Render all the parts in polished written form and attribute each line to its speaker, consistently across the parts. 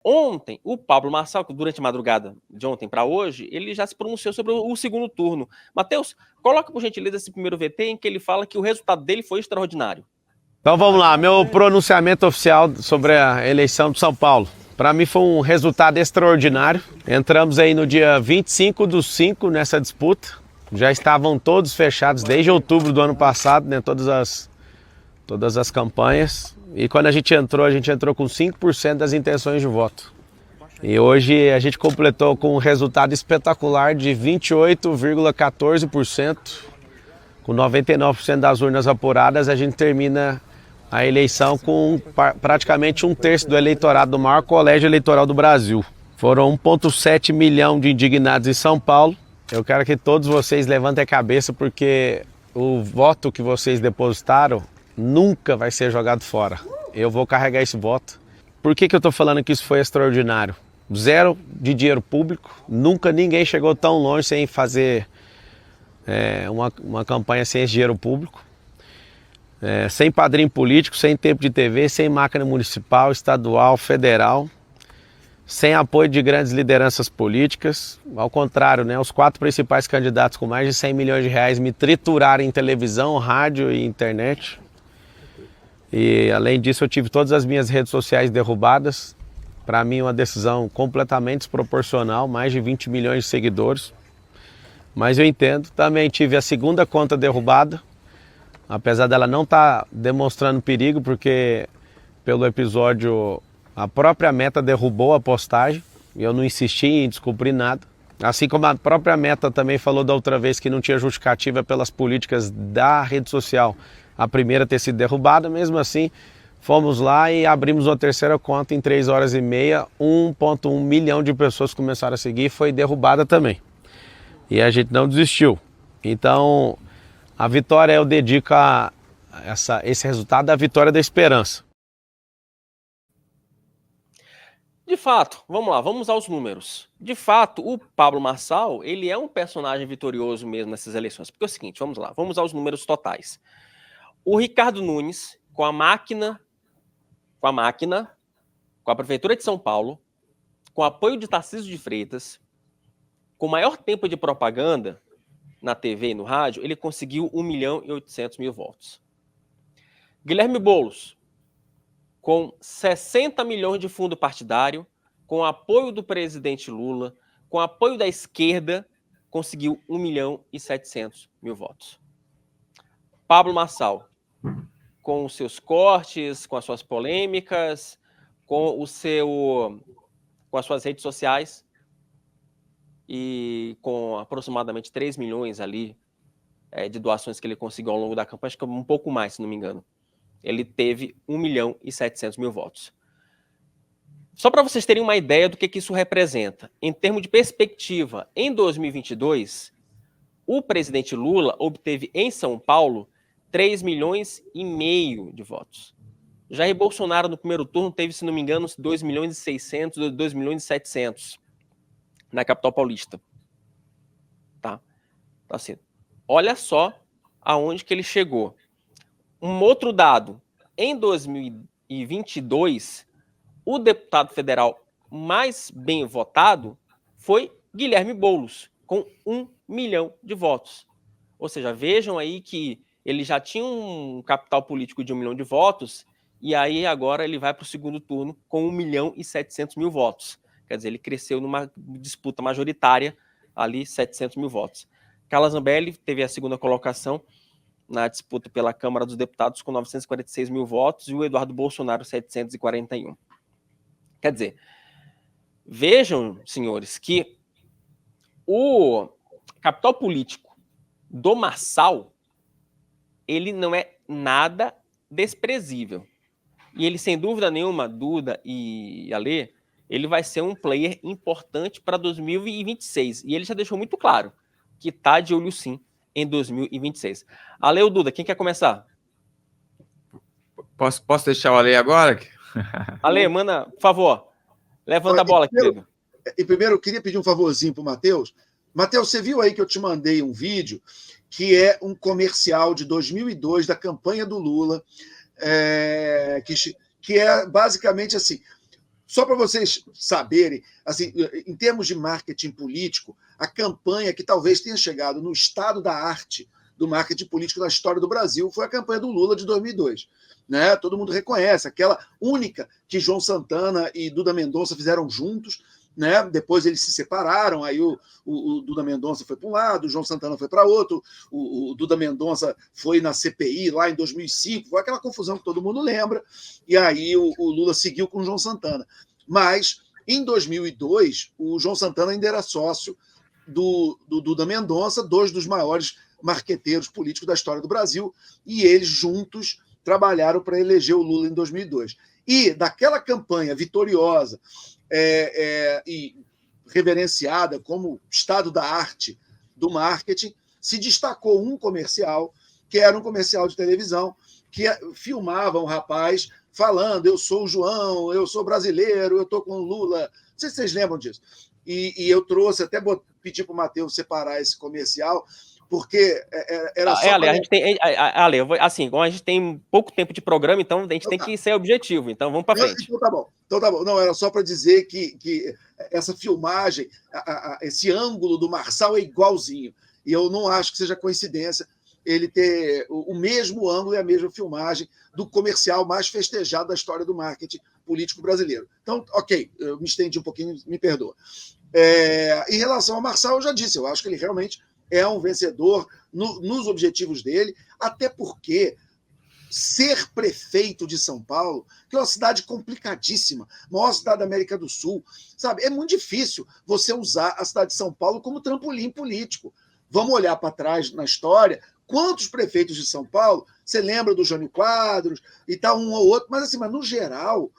Speaker 1: Ontem, o Pablo Marçal, durante a madrugada de ontem para hoje, ele já se pronunciou sobre o segundo turno. Matheus, coloca por gentileza esse primeiro VT em que ele fala que o resultado dele foi extraordinário.
Speaker 2: Então vamos lá, meu pronunciamento oficial sobre a eleição de São Paulo. Para mim foi um resultado extraordinário. Entramos aí no dia 25/5 nessa disputa. Já estavam todos fechados desde outubro do ano passado, né, todas as campanhas. E quando a gente entrou com 5% das intenções de voto. E hoje a gente completou com um resultado espetacular de 28,14%. Com 99% das urnas apuradas, a gente termina a eleição com praticamente 1/3 do eleitorado do maior colégio eleitoral do Brasil. Foram 1,7 milhão de indignados em São Paulo. Eu quero que todos vocês levantem a cabeça porque o voto que vocês depositaram nunca vai ser jogado fora. Eu vou carregar esse voto. Por que eu estou falando que isso foi extraordinário? Zero de dinheiro público, nunca ninguém chegou tão longe sem fazer uma campanha sem esse dinheiro público. Sem padrinho político, sem tempo de TV, sem máquina municipal, estadual, federal, sem apoio de grandes lideranças políticas. Ao contrário, né, os 4 principais candidatos com mais de 100 milhões de reais me trituraram em televisão, rádio e internet. E além disso eu tive todas as minhas redes sociais derrubadas. Para mim uma decisão completamente desproporcional, mais de 20 milhões de seguidores. Mas eu entendo, também tive a segunda conta derrubada, apesar dela não estar demonstrando perigo, porque pelo episódio a própria Meta derrubou a postagem e eu não insisti em descobrir nada. Assim como a própria Meta também falou da outra vez que não tinha justificativa pelas políticas da rede social, a primeira ter sido derrubada, mesmo assim fomos lá e abrimos uma terceira conta em 3 horas e meia, 1,1 milhão de pessoas começaram a seguir e foi derrubada também. E a gente não desistiu. Então, a vitória eu dedico a esse resultado à vitória da esperança.
Speaker 1: De fato, vamos lá, vamos aos números. De fato, o Pablo Marçal, ele é um personagem vitorioso mesmo nessas eleições. Porque é o seguinte, vamos lá, vamos aos números totais. O Ricardo Nunes, com a Prefeitura de São Paulo, com apoio de Tarcísio de Freitas, com maior tempo de propaganda na TV e no rádio, ele conseguiu 1.800.000 votos. Guilherme Boulos, com 60 milhões de fundo partidário, com apoio do presidente Lula, com apoio da esquerda, conseguiu 1.700.000 votos. Pablo Marçal, com os seus cortes, com as suas polêmicas, com as suas redes sociais e com aproximadamente 3 milhões ali de doações que ele conseguiu ao longo da campanha, acho que um pouco mais, se não me engano. Ele teve 1.700.000 votos. Só para vocês terem uma ideia do que isso representa, em termos de perspectiva, em 2022, o presidente Lula obteve em São Paulo 3,5 milhões de votos. Jair Bolsonaro, no primeiro turno, teve, se não me engano, 2.600.000, 2.700.000 na capital paulista. Tá? Então, assim, olha só aonde que ele chegou. Um outro dado, em 2022, o deputado federal mais bem votado foi Guilherme Boulos, com 1 milhão de votos. Ou seja, vejam aí que ele já tinha um capital político de 1 milhão de votos, e aí agora ele vai para o segundo turno com 1.700.000 votos. Quer dizer, ele cresceu numa disputa majoritária ali, 700.000 votos. Carla Zambelli teve a segunda colocação na disputa pela Câmara dos Deputados com 946.000 votos e o Eduardo Bolsonaro 741. Quer dizer, vejam, senhores, que o capital político do Marçal, ele não é nada desprezível. E ele, sem dúvida nenhuma, Duda e Alê, ele vai ser um player importante para 2026. E ele já deixou muito claro que está de olho sim em 2026. Ale ou Duda, quem quer começar?
Speaker 3: Posso deixar o Ale agora?
Speaker 1: Ale, manda, por favor, levanta a bola, querido.
Speaker 4: E primeiro eu queria pedir um favorzinho para o Matheus. Matheus, você viu aí que eu te mandei um vídeo que é um comercial de 2002 da campanha do Lula, que é basicamente assim: Só para vocês saberem, assim, em termos de marketing político, a campanha que talvez tenha chegado no estado da arte do marketing político na história do Brasil foi a campanha do Lula de 2002. Né? Todo mundo reconhece, aquela única que João Santana e Duda Mendonça fizeram juntos. Né? Depois eles se separaram, aí o Duda Mendonça foi para um lado, o João Santana foi para outro, o Duda Mendonça foi na CPI lá em 2005, foi aquela confusão que todo mundo lembra, e aí o Lula seguiu com o João Santana. Mas, em 2002, o João Santana ainda era sócio do Duda Mendonça, dois dos maiores marqueteiros políticos da história do Brasil, e eles juntos trabalharam para eleger o Lula em 2002. E daquela campanha vitoriosa, e reverenciada como estado da arte do marketing, se destacou um comercial, que era um comercial de televisão, que filmava um rapaz falando: eu sou o João, eu sou brasileiro, eu estou com o Lula. Não sei se vocês lembram disso. E eu trouxe, até pedi para o Matheus separar esse comercial, porque era só...
Speaker 1: Ale, a gente tem, Ale, assim, como a gente tem pouco tempo de programa, então a gente tem que ser objetivo, então vamos para frente.
Speaker 4: Então tá bom. Não, era só para dizer que essa filmagem, esse ângulo do Marçal é igualzinho, e eu não acho que seja coincidência ele ter o mesmo ângulo e a mesma filmagem do comercial mais festejado da história do marketing político brasileiro. Então, ok, eu me estendi um pouquinho, me perdoa. Em relação ao Marçal, eu já disse, eu acho que ele realmente é um vencedor nos objetivos dele, até porque ser prefeito de São Paulo, que é uma cidade complicadíssima, maior cidade da América do Sul, sabe? É muito difícil você usar a cidade de São Paulo como trampolim político. Vamos olhar para trás na história, quantos prefeitos de São Paulo, você lembra do Jânio Quadros e tal, um ou outro, mas no geral,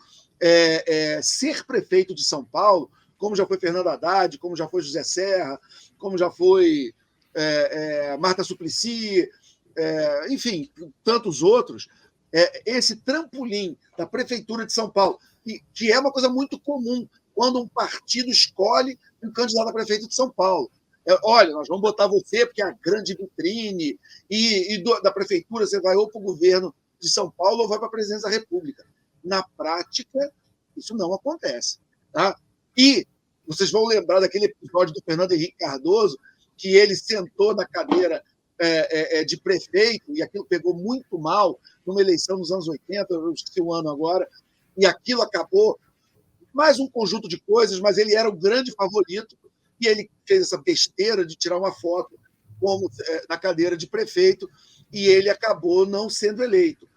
Speaker 4: ser prefeito de São Paulo, como já foi Fernando Haddad, como já foi José Serra, como já foi Marta Suplicy, enfim, tantos outros, esse trampolim da Prefeitura de São Paulo, que é uma coisa muito comum quando um partido escolhe um candidato a prefeito de São Paulo. Olha, nós vamos botar você porque é a grande vitrine, da Prefeitura você vai ou para o governo de São Paulo ou vai para a presidência da República. Na prática, isso não acontece. Tá? E vocês vão lembrar daquele episódio do Fernando Henrique Cardoso, que ele sentou na cadeira de prefeito, e aquilo pegou muito mal numa eleição nos anos 80, eu esqueci o ano agora, e aquilo acabou. Mais um conjunto de coisas, mas ele era o grande favorito, e ele fez essa besteira de tirar uma foto na cadeira de prefeito, e ele acabou não sendo eleito.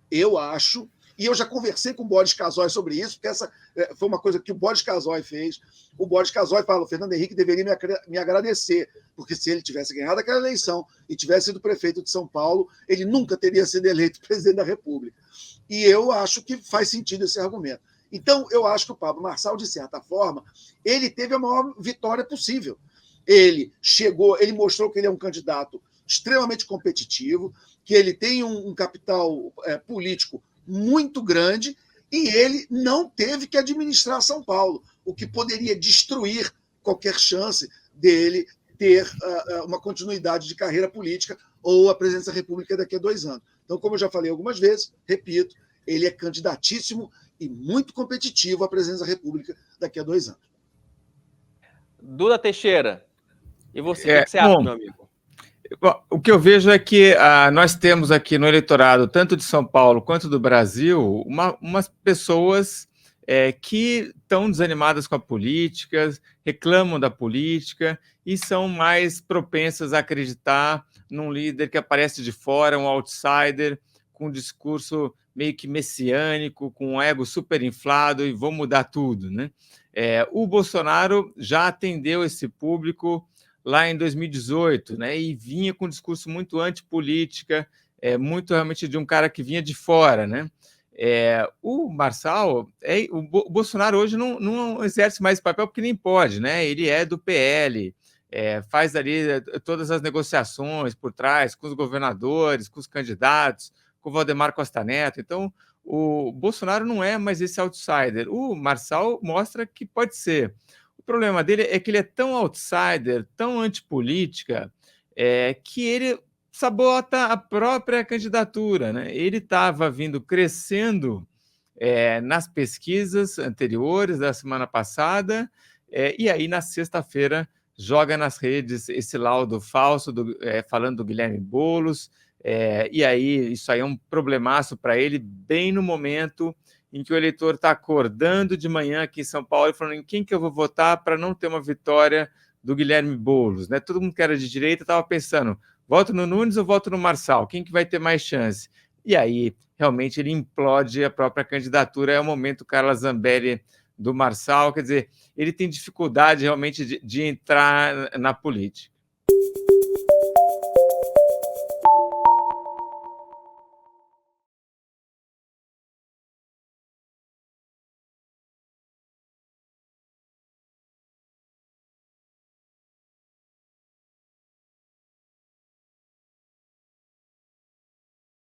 Speaker 4: Eu acho, e eu já conversei com o Boris Casoy sobre isso, porque essa foi uma coisa que o Boris Casoy fez. O Boris Casoy fala: o Fernando Henrique deveria me agradecer, porque se ele tivesse ganhado aquela eleição e tivesse sido prefeito de São Paulo, ele nunca teria sido eleito presidente da República. E eu acho que faz sentido esse argumento. Então, eu acho que o Pablo Marçal, de certa forma, ele teve a maior vitória possível. Ele mostrou que ele é um candidato extremamente competitivo, que ele tem um capital político muito grande, e ele não teve que administrar São Paulo, o que poderia destruir qualquer chance dele ter uma continuidade de carreira política ou a presidência da República daqui a 2 anos. Então, como eu já falei algumas vezes, repito, ele é candidatíssimo e muito competitivo à presidência da República daqui a 2 anos.
Speaker 1: Duda Teixeira, e você, o que você acha, meu amigo?
Speaker 3: O que eu vejo é que nós temos aqui no eleitorado, tanto de São Paulo quanto do Brasil, umas pessoas que estão desanimadas com a política, reclamam da política e são mais propensas a acreditar num líder que aparece de fora, um outsider, com um discurso meio que messiânico, com um ego super inflado e vou mudar tudo, né? O Bolsonaro já atendeu esse público lá em 2018, né? E vinha com um discurso muito antipolítica, muito realmente de um cara que vinha de fora, né? O Marçal, o Bolsonaro hoje não exerce mais esse papel porque nem pode, né? Ele é do PL, faz ali todas as negociações por trás com os governadores, com os candidatos, com o Valdemar Costa Neto. Então, o Bolsonaro não é mais esse outsider. O Marçal mostra que pode ser. O problema dele é que ele é tão outsider, tão antipolítica, que ele sabota a própria candidatura, né? Ele estava crescendo nas pesquisas anteriores da semana passada, e aí na sexta-feira joga nas redes esse laudo falso falando do Guilherme Boulos, e aí isso aí é um problemaço para ele, bem no momento em que o eleitor está acordando de manhã aqui em São Paulo e falando em quem que eu vou votar para não ter uma vitória do Guilherme Boulos, né? Todo mundo que era de direita estava pensando, voto no Nunes ou voto no Marçal? Quem que vai ter mais chance? E aí, realmente, ele implode a própria candidatura. É o momento Carla Zambelli do Marçal, quer dizer, ele tem dificuldade realmente de entrar na política.